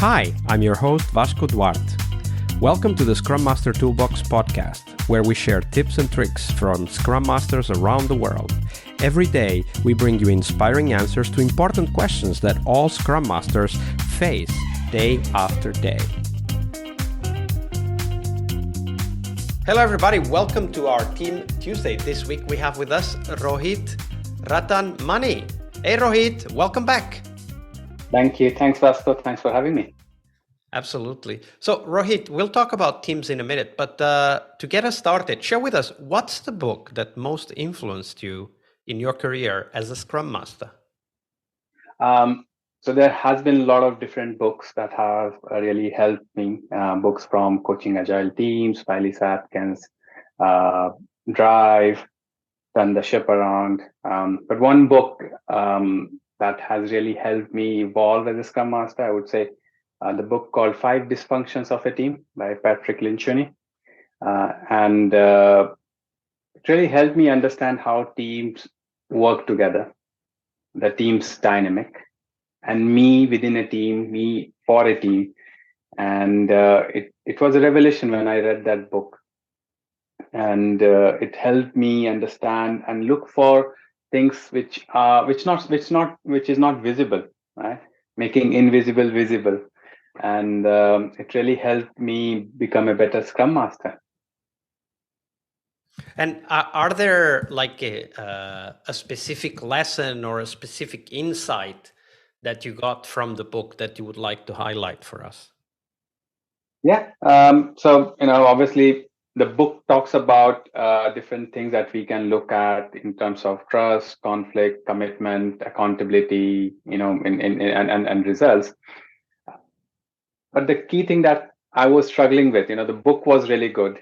Hi, I'm your host Vasco Duarte. Welcome to the Scrum Master Toolbox podcast, where we share tips and tricks from Scrum Masters around the world. Every day, we bring you inspiring answers to important questions that all Scrum Masters face day after day. Hello everybody, welcome to our Team Tuesday. This week we have with us Rohit Ratanmani. Hey Rohit, welcome back. Thank you. Thanks, Vasco. Thanks for having me. Absolutely. So Rohit, we'll talk about teams in a minute, but to get us started, share with us, what's the book that most influenced you in your career as a Scrum Master? So there has been a lot of different books that have really helped me. Books from Coaching Agile Teams, Wiley Atkins, Drive, Turn the Ship Around. But one book that has really helped me evolve as a Scrum Master, I would say, the book called Five Dysfunctions of a Team by Patrick Lencioni. And it really helped me understand how teams work together, the team's dynamic, and me within a team, me for a team. And it was a revelation when I read that book. And it helped me understand and look for things which is not visible, right? Making invisible visible. And it really helped me become a better Scrum Master. And are there like a specific lesson or a specific insight that you got from the book that you would like to highlight for us? Yeah. So, obviously the book talks about different things that we can look at in terms of trust, conflict, commitment, accountability, and results. But the key thing that I was struggling with, the book was really good.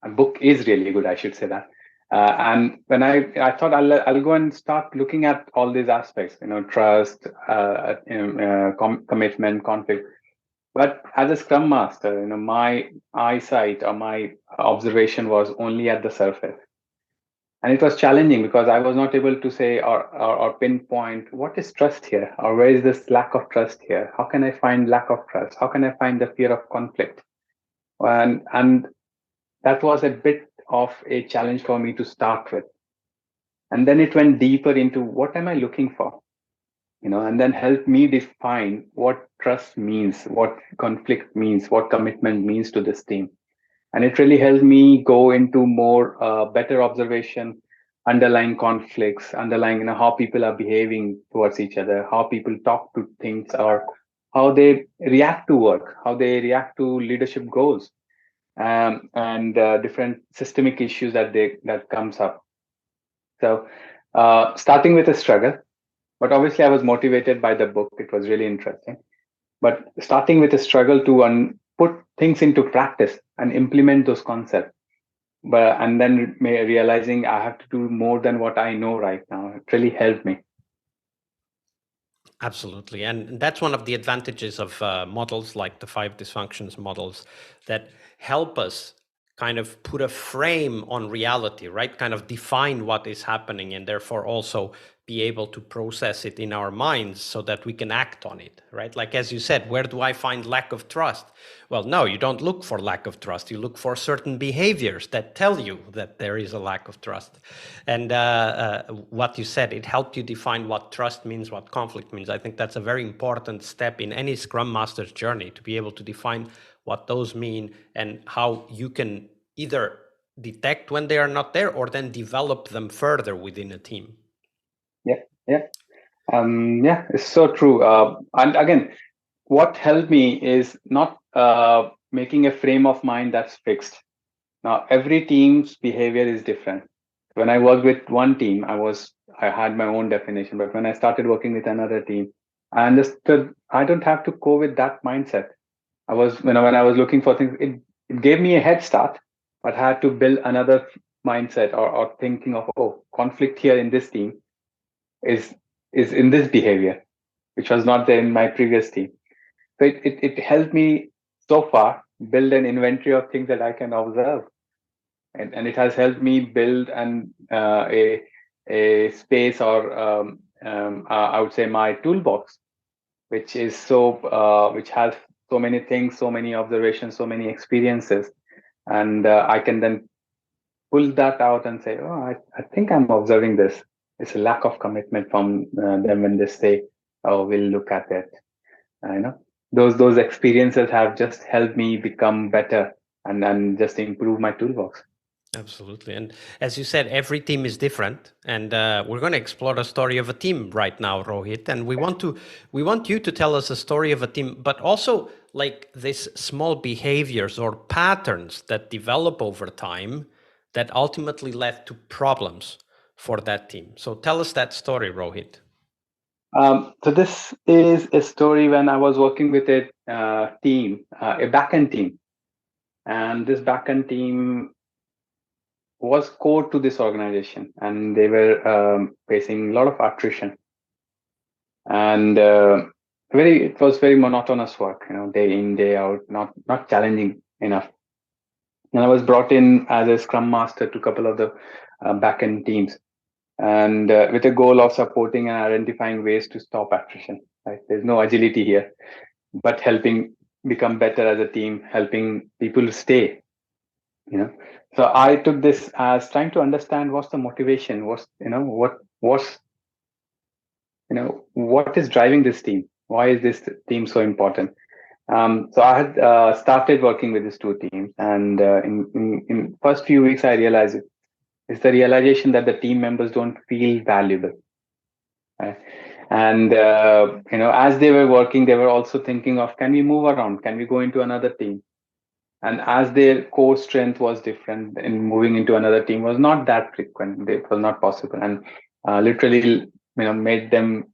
A book is really good, I should say that. And when I thought I'll go and start looking at all these aspects, trust, commitment, conflict. But as a Scrum Master, my eyesight or my observation was only at the surface. And it was challenging because I was not able to say or pinpoint what is trust here, or where is this lack of trust here? How can I find lack of trust? How can I find the fear of conflict? And that was a bit of a challenge for me to start with. And then it went deeper into what am I looking for? And then help me define what trust means, what conflict means, what commitment means to this team. And it really helped me go into more better observation, underlying conflicts, underlying how people are behaving towards each other, how people talk to things, or how they react to work, how they react to leadership goals, and different systemic issues that comes up. So starting with a struggle, but obviously I was motivated by the book. It was really interesting. But starting with a struggle to put things into practice and implement those concepts. And then realizing I have to do more than what I know right now. It really helped me. Absolutely. And that's one of the advantages of models like the Five Dysfunctions models that help us kind of put a frame on reality, right? Kind of define what is happening and therefore also be able to process it in our minds so that we can act on it, right? Like, as you said, where do I find lack of trust? Well, no, you don't look for lack of trust. You look for certain behaviors that tell you that there is a lack of trust. And what you said, it helped you define what trust means, what conflict means. I think that's a very important step in any Scrum Master's journey, to be able to define what those mean and how you can either detect when they are not there or then develop them further within a team. Yeah. It's so true. And again, what helped me is not making a frame of mind that's fixed. Now, every team's behavior is different. When I worked with one team, I had my own definition, but when I started working with another team, I understood I don't have to go with that mindset. When I was looking for things, it gave me a head start, but I had to build another mindset or thinking of, conflict here in this team is in this behavior, which was not there in my previous team. So it helped me so far build an inventory of things that I can observe. And it has helped me build a space or I would say my toolbox, which has so many things, so many observations, so many experiences, and I can then pull that out and say, oh, I think I'm observing this. It's a lack of commitment from them when they say, oh, we'll look at it. You know, those experiences have just helped me become better and just improve my toolbox. Absolutely. And as you said, every team is different. And we're going to explore the story of a team right now, Rohit. And we want you to tell us a story of a team, but also like these small behaviors or patterns that develop over time that ultimately led to problems for that team. So tell us that story, Rohit. So this is a story when I was working with a team, a backend team, and this backend team was core to this organization, and they were facing a lot of attrition, and it was very monotonous work, day in day out, not challenging enough. And I was brought in as a Scrum Master to a couple of the backend teams, and with a goal of supporting and identifying ways to stop attrition. Right, there's no agility here, but helping become better as a team, helping people stay. you know so I took this as trying to understand what's the motivation, what is driving this team, why is this team so important. So I had started working with these two teams, and in first few weeks I realized it's the realization that the team members don't feel valuable, right? And as they were working, they were also thinking of, can we move around, can we go into another team? And as their core strength was different, and moving into another team was not that frequent, it was not possible, and literally made them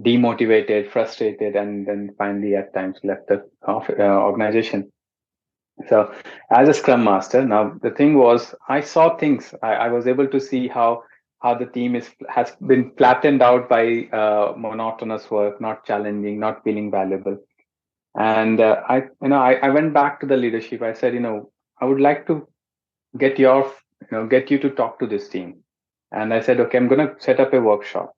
demotivated, frustrated, and then finally at times left the organization. So as a scrum master, now the thing was, I saw things. I was able to see how the team has been flattened out by monotonous work, not challenging, not feeling valuable. And I went back to the leadership. I said, I would like to get get you to talk to this team. And I said, okay, I'm going to set up a workshop.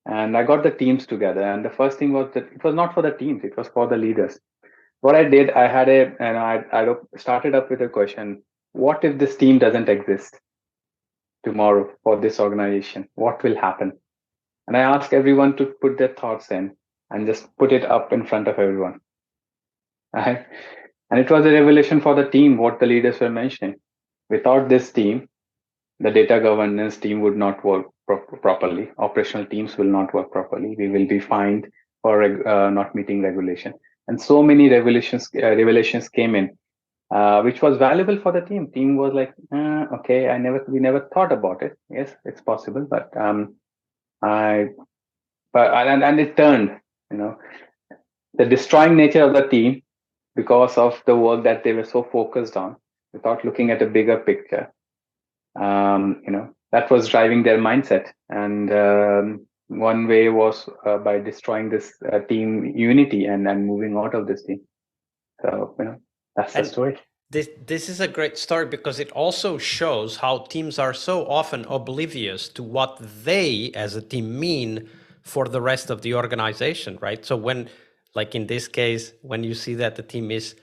And I got the teams together. And the first thing was that it was not for the teams; it was for the leaders. What I did, I had I started up with a question: what if this team doesn't exist tomorrow for this organization? What will happen? And I asked everyone to put their thoughts in and just put it up in front of everyone. Right? And it was a revelation for the team what the leaders were mentioning. Without this team, the data governance team would not work properly. Operational teams will not work properly. We will be fined for not meeting regulation. And so many revelations came in, which was valuable for the team. Team was like, okay, we never thought about it. Yes, it's possible, but I, but and it turned, you know, the destroying nature of the team because of the work that they were so focused on without looking at a bigger picture. That was driving their mindset. And one way was by destroying this team unity and moving out of this team. So, that's the And story. this is a great story because it also shows how teams are so often oblivious to what they as a team mean for the rest of the organization, right? So when, like in this case, when you see that the team is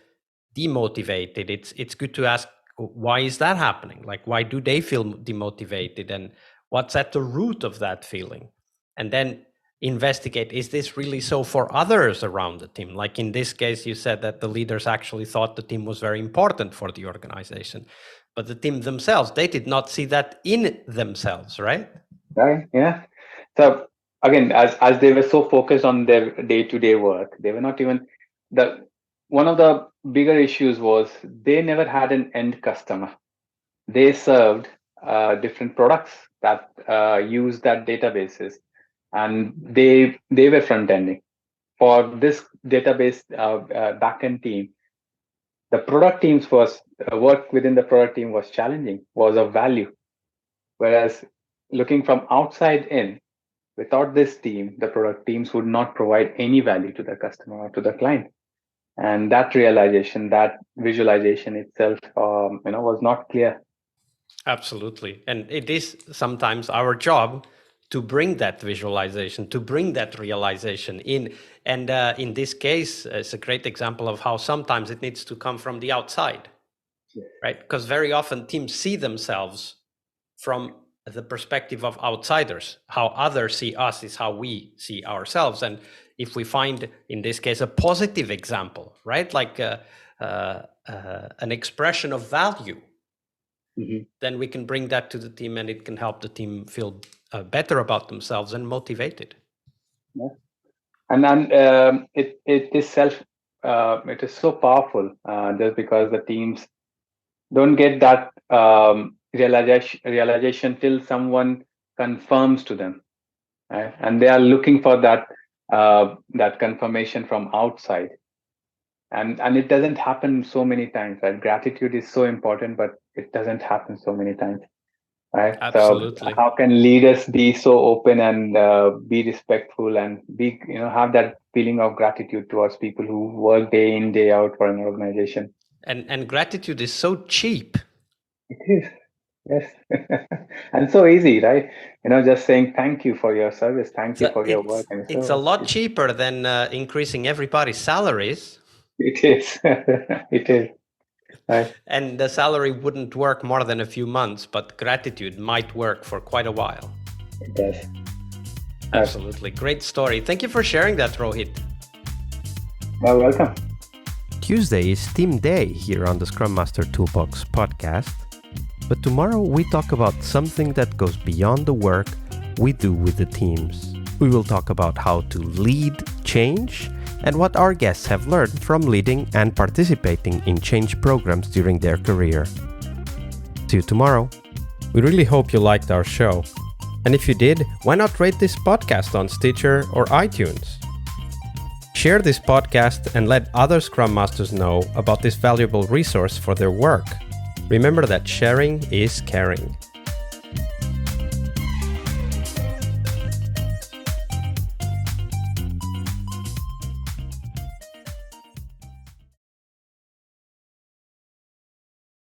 demotivated, it's good to ask, why is that happening? Like, why do they feel demotivated, and what's at the root of that feeling? And then investigate, is this really so for others around the team? Like in this case, you said that the leaders actually thought the team was very important for the organization, but the team themselves, they did not see that in themselves, right? Right? Yeah. So again, as they were so focused on their day-to-day work, they were not even the one of the bigger issues was they never had an end customer. They served different products that use that databases, and they were front ending for this database backend team. The product teams was work within the product team was challenging, was of value, whereas looking from outside in, without this team, the product teams would not provide any value to the customer or to the client. And that realization, that visualization itself, was not clear. Absolutely. And it is sometimes our job to bring that visualization, to bring that realization in. And in this case, it's a great example of how sometimes it needs to come from the outside, right? Because very often teams see themselves from the perspective of outsiders. How others see us is how we see ourselves. And if we find, in this case, a positive example, right? Like an expression of value, then we can bring that to the team, and it can help the team feel better about themselves and motivated. Yeah. And then it is it is so powerful just because the teams don't get that realization till someone confirms to them, right? And they are looking for that confirmation from outside, and it doesn't happen so many times, right? Gratitude is so important, but it doesn't happen so many times, right? Absolutely. So how can leaders be so open and be respectful and be, have that feeling of gratitude towards people who work day in, day out for an organization? And gratitude is so cheap. It is. Yes. And so easy, right? Just saying thank you for your service, thank you for your work. And it's a lot cheaper than increasing everybody's salaries. It is. It is. Right. And the salary wouldn't work more than a few months, but gratitude might work for quite a while. It does. Absolutely. Great story. Thank you for sharing that, Rohit. Well, welcome. Tuesday is Team Day here on the Scrum Master Toolbox podcast. But tomorrow we talk about something that goes beyond the work we do with the teams. We will talk about how to lead change and what our guests have learned from leading and participating in change programs during their career. See you tomorrow. We really hope you liked our show. And if you did, why not rate this podcast on Stitcher or iTunes? Share this podcast and let other Scrum Masters know about this valuable resource for their work. Remember that sharing is caring.